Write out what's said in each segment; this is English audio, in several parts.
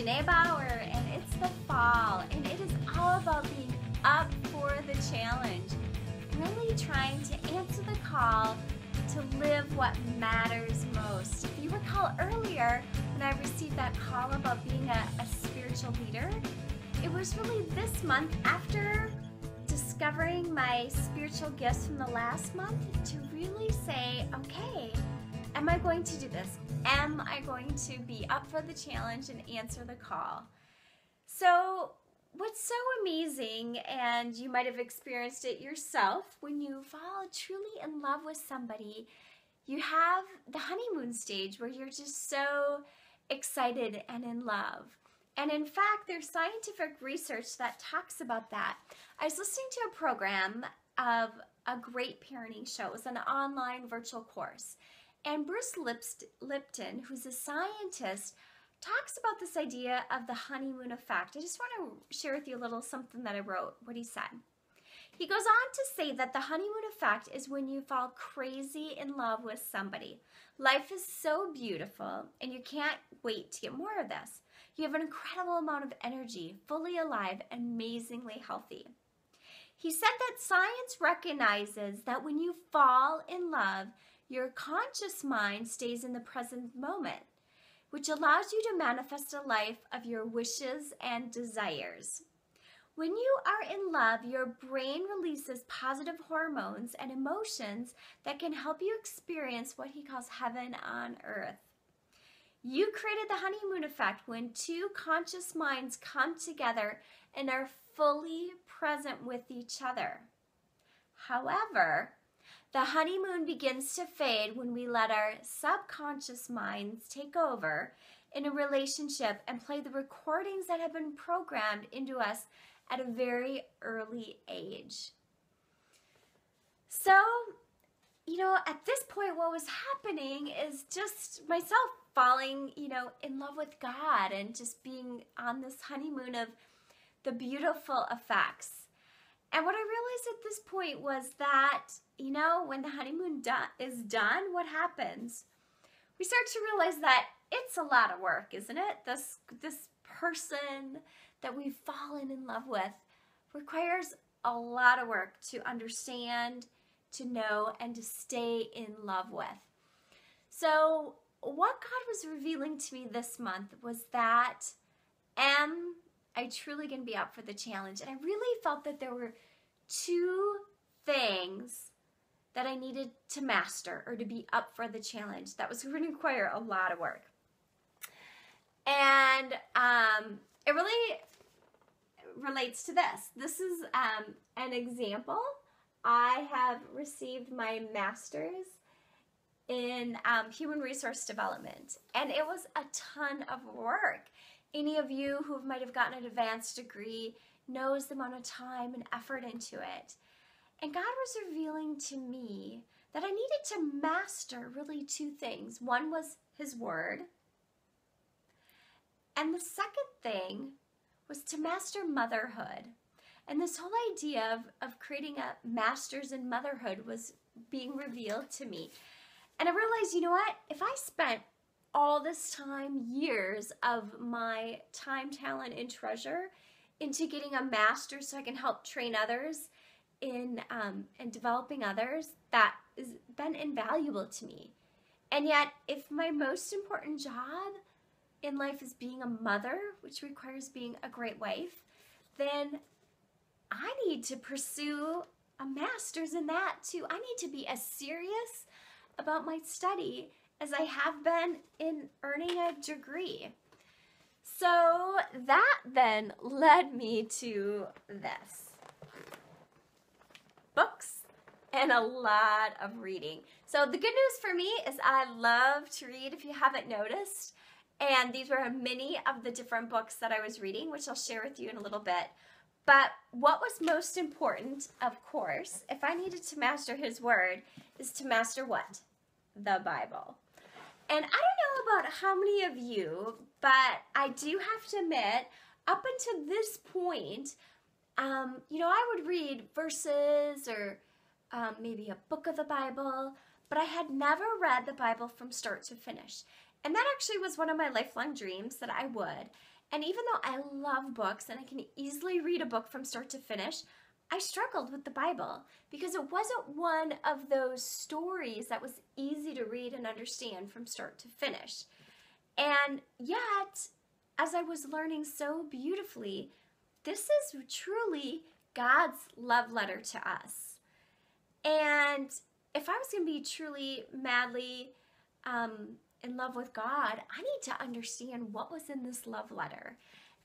Janae Bauer, and it's the fall, and it is all about being up for the challenge, really trying to answer the call to live what matters most. If you recall earlier, when I received that call about being a spiritual leader, it was really this month, after discovering my spiritual gifts from the last month, to really say, okay, am I going to do this? Am I going to be up for the challenge and answer the call? So what's so amazing, and you might have experienced it yourself, when you fall truly in love with somebody, you have the honeymoon stage where you're just so excited and in love. And in fact, there's scientific research that talks about that. I was listening to a program of a great parenting show. It was an online virtual course. And Bruce Lipton, who's a scientist, talks about this idea of the honeymoon effect. I just want to share with you a little something that I wrote, what he said. He goes on to say that the honeymoon effect is when you fall crazy in love with somebody. Life is so beautiful, and you can't wait to get more of this. You have an incredible amount of energy, fully alive, and amazingly healthy. He said that science recognizes that when you fall in love, your conscious mind stays in the present moment, which allows you to manifest a life of your wishes and desires. When you are in love, your brain releases positive hormones and emotions that can help you experience what he calls heaven on earth. You created the honeymoon effect when two conscious minds come together and are fully present with each other. However, the honeymoon begins to fade when we let our subconscious minds take over in a relationship and play the recordings that have been programmed into us at a very early age. So, at this point, what was happening is just myself falling, in love with God and just being on this honeymoon of the beautiful effects. And what I realized at this point was that, when the honeymoon is done, what happens? We start to realize that it's a lot of work, isn't it? This person that we've fallen in love with requires a lot of work to understand, to know, and to stay in love with. So what God was revealing to me this month was that, am I truly going to be up for the challenge? And I really felt that there were two things that I needed to master, or to be up for the challenge. That was going to require a lot of work. And it really relates to this. This is an example. I have received my master's in human resource development, and it was a ton of work. Any of you who might have gotten an advanced degree knows the amount of time and effort into it. And God was revealing to me that I needed to master really two things. One was His Word, and the second thing was to master motherhood. And this whole idea of creating a master's in motherhood was being revealed to me. And I realized, if I spent all this time, years of my time, talent, and treasure into getting a master's so I can help train others in and developing others, that has been invaluable to me. And yet, if my most important job in life is being a mother, which requires being a great wife, then I need to pursue a master's in that too. I need to be as serious about my study as I have been in earning a degree. So that then led me to this. Books and a lot of reading. So the good news for me is I love to read, if you haven't noticed. And these were many of the different books that I was reading, which I'll share with you in a little bit. But what was most important, of course, if I needed to master His Word, is to master what? The Bible. And I don't know about how many of you, but I do have to admit, up until this point, I would read verses or maybe a book of the Bible, but I had never read the Bible from start to finish. And that actually was one of my lifelong dreams, that I would. And even though I love books and I can easily read a book from start to finish, I struggled with the Bible because it wasn't one of those stories that was easy to read and understand from start to finish. And yet, as I was learning so beautifully, this is truly God's love letter to us. And if I was going to be truly, madly in love with God, I need to understand what was in this love letter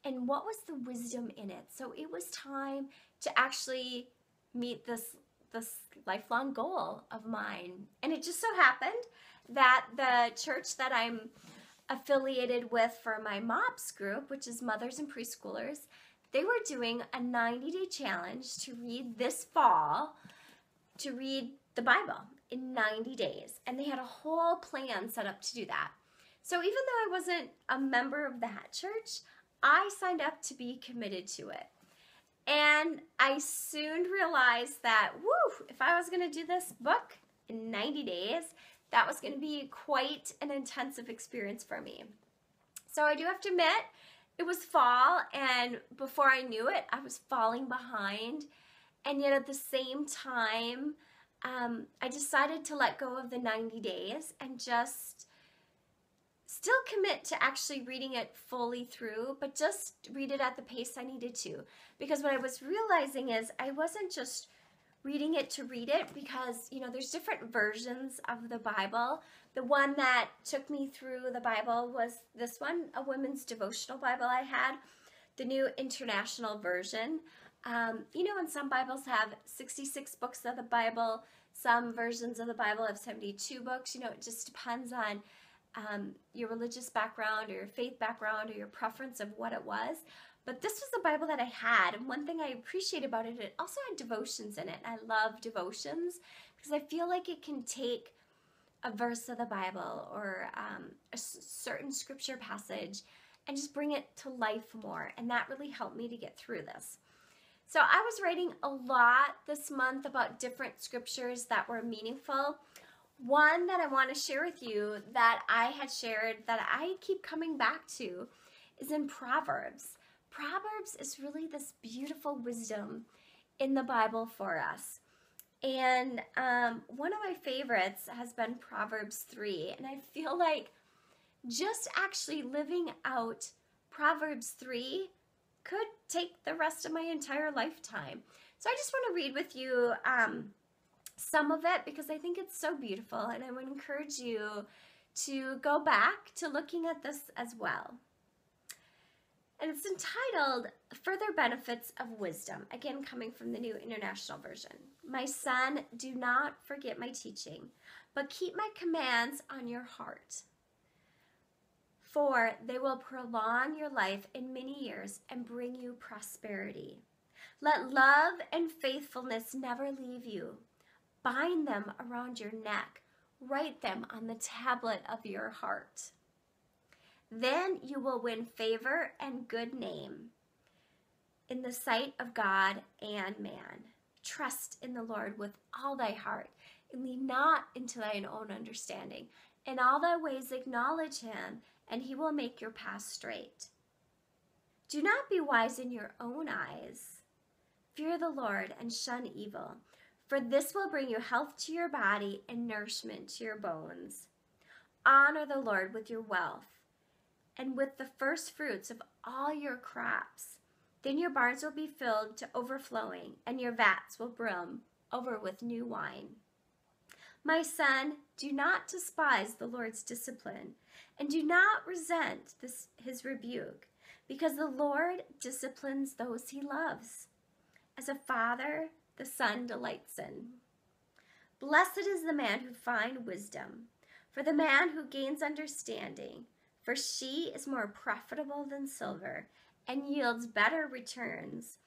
and what was the wisdom in it. So it was time to actually meet this lifelong goal of mine. And it just so happened that the church that I'm affiliated with for my MOPS group, which is mothers and preschoolers, they were doing a 90-day challenge to read this fall, to read the Bible in 90 days. And they had a whole plan set up to do that. So even though I wasn't a member of that church, I signed up to be committed to it. And I soon realized that, if I was going to do this book in 90 days, that was going to be quite an intensive experience for me. So I do have to admit, it was fall, and before I knew it, I was falling behind. And yet at the same time, I decided to let go of the 90 days and just still commit to actually reading it fully through, but just read it at the pace I needed to. Because what I was realizing is I wasn't just reading it to read it, because, you know, there's different versions of the Bible. The one that took me through the Bible was this one, a women's devotional Bible I had, the New International Version. You know, and some Bibles have 66 books of the Bible. Some versions of the Bible have 72 books. You know, it just depends on your religious background or your faith background or your preference of what it was. But this was the Bible that I had, and one thing I appreciate about it, it also had devotions in it. I love devotions because I feel like it can take a verse of the Bible or a certain scripture passage and just bring it to life more, and that really helped me to get through this. So I was writing a lot this month about different scriptures that were meaningful. One that I want to share with you that I had shared that I keep coming back to is in Proverbs. Proverbs is really this beautiful wisdom in the Bible for us. And one of my favorites has been Proverbs 3. And I feel like just actually living out Proverbs 3 could take the rest of my entire lifetime. So I just want to read with you some of it because I think it's so beautiful, and I would encourage you to go back to looking at this as well. And it's entitled Further Benefits of Wisdom, again coming from the New International Version. My son, do not forget my teaching, but keep my commands on your heart. For they will prolong your life in many years and bring you prosperity. Let love and faithfulness never leave you. Bind them around your neck. Write them on the tablet of your heart. Then you will win favor and good name in the sight of God and man. Trust in the Lord with all thy heart, and lean not into thine own understanding. In all thy ways acknowledge him, and he will make your path straight. Do not be wise in your own eyes. Fear the Lord and shun evil, for this will bring you health to your body and nourishment to your bones. Honor the Lord with your wealth and with the first fruits of all your crops. Then your barns will be filled to overflowing, and your vats will brim over with new wine. My son, do not despise the Lord's discipline, and do not resent his rebuke, because the Lord disciplines those he loves. As a father, the son delights in. Blessed is the man who finds wisdom, for the man who gains understanding, for she is more profitable than silver and yields better returns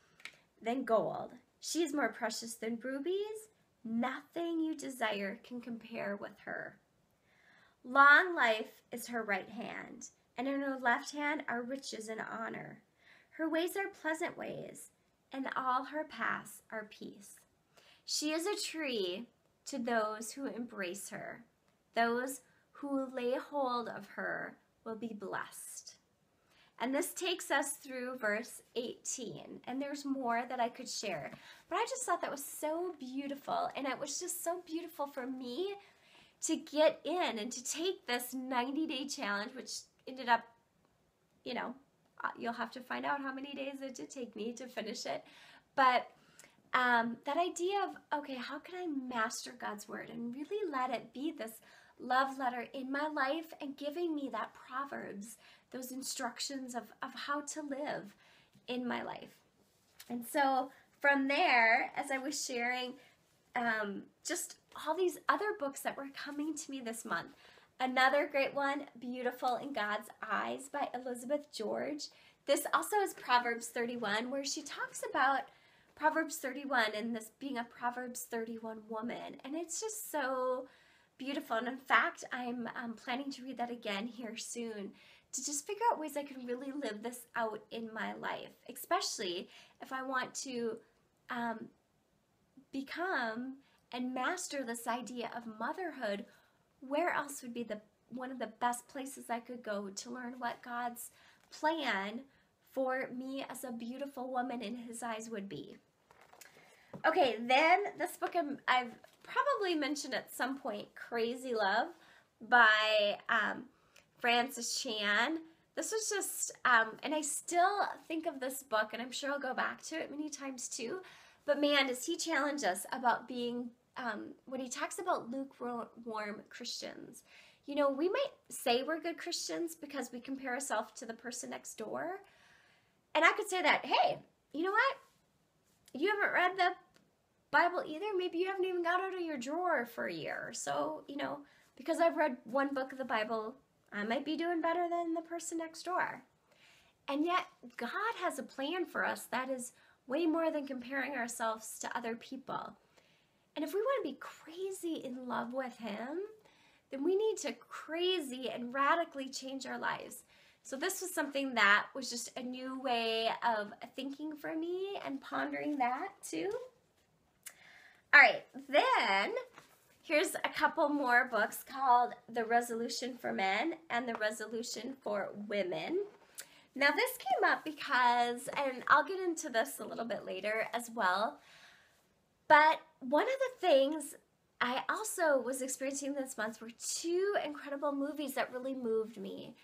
than gold. She is more precious than rubies. Nothing you desire can compare with her. Long life is her right hand, and in her left hand are riches and honor. Her ways are pleasant ways, and all her paths are peace. She is a tree to those who embrace her. Those who lay hold of her will be blessed. And this takes us through verse 18. And there's more that I could share. But I just thought that was so beautiful. And it was just so beautiful for me to get in and to take this 90-day challenge, which ended up, you know, you'll have to find out how many days it did take me to finish it. But that idea of, okay, how can I master God's word and really let it be this love letter in my life and giving me that Proverbs, those instructions of how to live in my life. And so from there, as I was sharing just all these other books that were coming to me this month, another great one, Beautiful in God's Eyes by Elizabeth George. This also is Proverbs 31, where she talks about Proverbs 31 and this being a Proverbs 31 woman. And it's just so beautiful. And in fact, I'm planning to read that again here soon to just figure out ways I can really live this out in my life, especially if I want to become and master this idea of motherhood. Where else would be one of the best places I could go to learn what God's plan for me as a beautiful woman in his eyes would be? Okay, then this book I've probably mentioned at some point, Crazy Love by Francis Chan. This was just, and I still think of this book, and I'm sure I'll go back to it many times too, but man, does he challenge us about being, when he talks about lukewarm Christians. You know, we might say we're good Christians because we compare ourselves to the person next door, and I could say that, hey, you know what? You haven't read the Bible either. Maybe you haven't even got out of your drawer for a year. So, you know, because I've read one book of the Bible, I might be doing better than the person next door. And yet, God has a plan for us that is way more than comparing ourselves to other people. And if we want to be crazy in love with him, then we need to crazy and radically change our lives. So this was something that was just a new way of thinking for me and pondering that too. All right, then here's a couple more books called The Resolution for Men and The Resolution for Women. Now this came up because, and I'll get into this a little bit later as well, but one of the things I also was experiencing this month were two incredible movies that really moved me.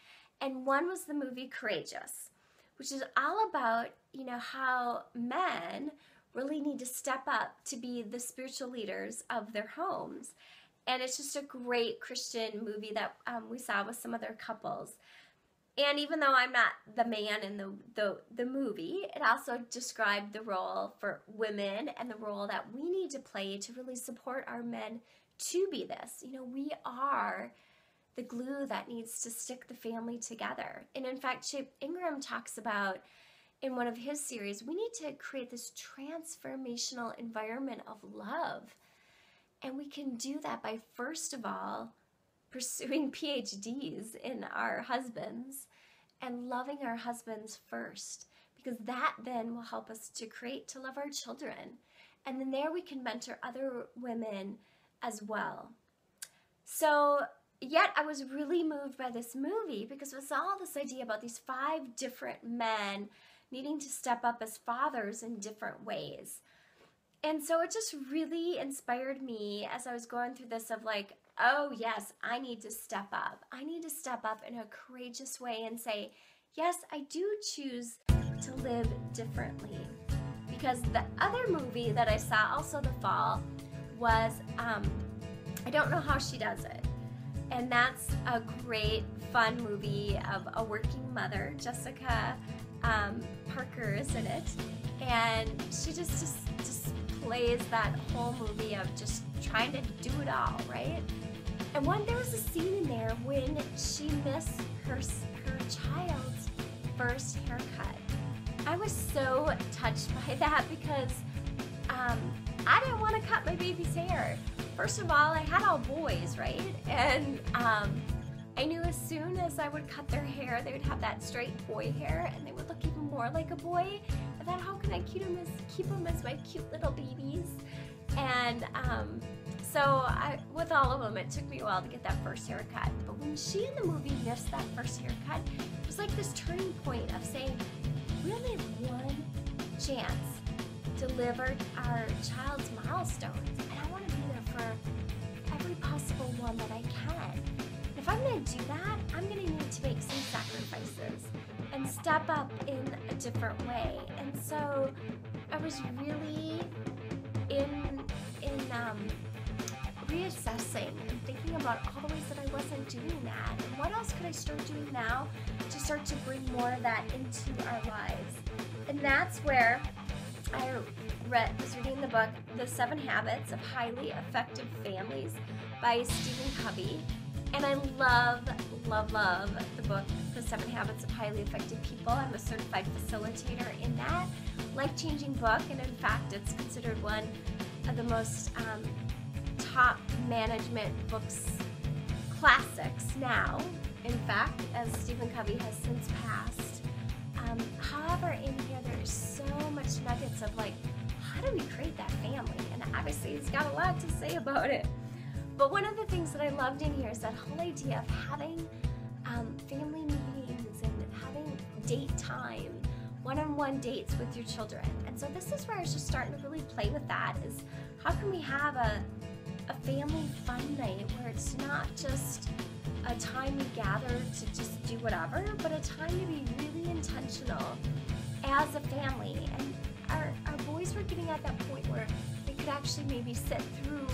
And one was the movie Courageous, which is all about, you know, how men really need to step up to be the spiritual leaders of their homes. And it's just a great Christian movie that we saw with some other couples. And even though I'm not the man in the movie, it also described the role for women and the role that we need to play to really support our men to be this. You know, we are the glue that needs to stick the family together. And in fact, Chip Ingram talks about in one of his series, we need to create this transformational environment of love. And we can do that by, first of all, pursuing PhDs in our husbands and loving our husbands first, because that then will help us to love our children. And then there we can mentor other women as well. So yet I was really moved by this movie because it was all this idea about these 5 different men needing to step up as fathers in different ways. And so it just really inspired me as I was going through this of like, oh yes, I need to step up. I need to step up in a courageous way and say, yes, I do choose to live differently. Because the other movie that I saw also the fall was, I Don't Know How She Does It. And that's a great, fun movie of a working mother. Jessica Parker is in it. And she just plays that whole movie of just trying to do it all, right? And there was a scene in there when she missed her child's first haircut. I was so touched by that because I didn't want to cut my baby's hair. First of all, I had all boys, right? And I knew as soon as I would cut their hair, they would have that straight boy hair and they would look even more like a boy. I thought, how can I keep them as my cute little babies? And so with all of them, it took me a while to get that first haircut. But when she in the movie missed that first haircut, it was like this turning point of saying, we only have one chance to live our child's milestones, and I want to be there for every possible one that I can. If I'm going to do that, I'm going to need to make some sacrifices and step up in a different way. And so I was really reassessing and thinking about all the ways that I wasn't doing that, and what else could I start doing now to start to bring more of that into our lives. And that's where I was reading the book, The 7 Habits of Highly Effective Families by Stephen Covey. And I love the book, The 7 Habits of Highly Effective People. I'm a certified facilitator in that life-changing book, and in fact, it's considered one of the most top management books, classics now, in fact, as Stephen Covey has since passed. However, in here there's so much nuggets of like, how do we create that family? And obviously he's got a lot to say about it. But one of the things that I loved in here is that whole idea of having family meetings and having date time, one-on-one dates with your children. And so this is where I was just starting to really play with that, is how can we have a family fun night where it's not just a time we gather to just do whatever, but a time to be really intentional as a family. And our boys were getting at that point where they could actually maybe sit through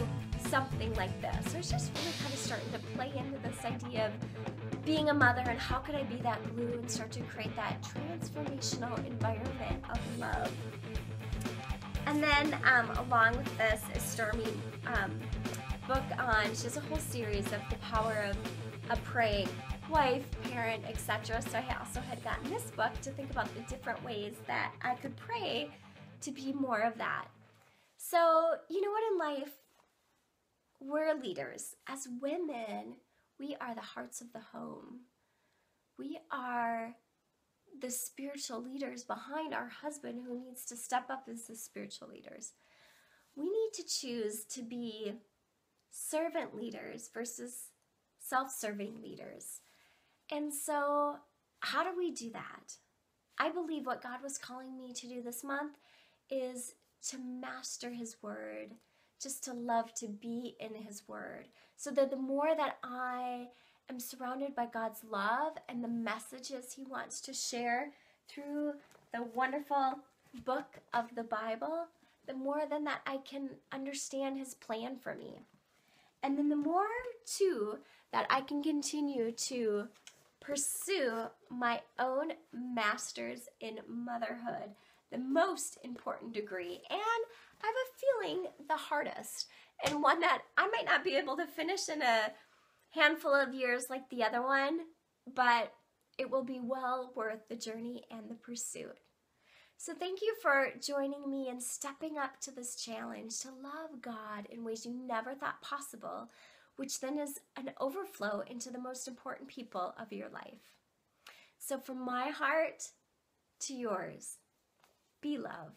something like this. So it's just really kind of starting to play into this idea of being a mother and how could I be that glue and start to create that transformational environment of love. And then along with this is Stormy book on, she has a whole series of the power of a praying wife, parent, etc. So I also had gotten this book to think about the different ways that I could pray to be more of that. So you know what, in life, we're leaders. As women, we are the hearts of the home. We are the spiritual leaders behind our husband who needs to step up as the spiritual leaders. We need to choose to be servant leaders versus self-serving leaders. And so how do we do that? I believe what God was calling me to do this month is to master His Word, just to love to be in His Word, so that the more that I am surrounded by God's love and the messages He wants to share through the wonderful book of the Bible, the more then that I can understand His plan for me. And then the more, too, that I can continue to pursue my own master's in motherhood, the most important degree, and I have a feeling the hardest, and one that I might not be able to finish in a handful of years like the other one, but it will be well worth the journey and the pursuit. So thank you for joining me and stepping up to this challenge to love God in ways you never thought possible, which then is an overflow into the most important people of your life. So from my heart to yours, be love.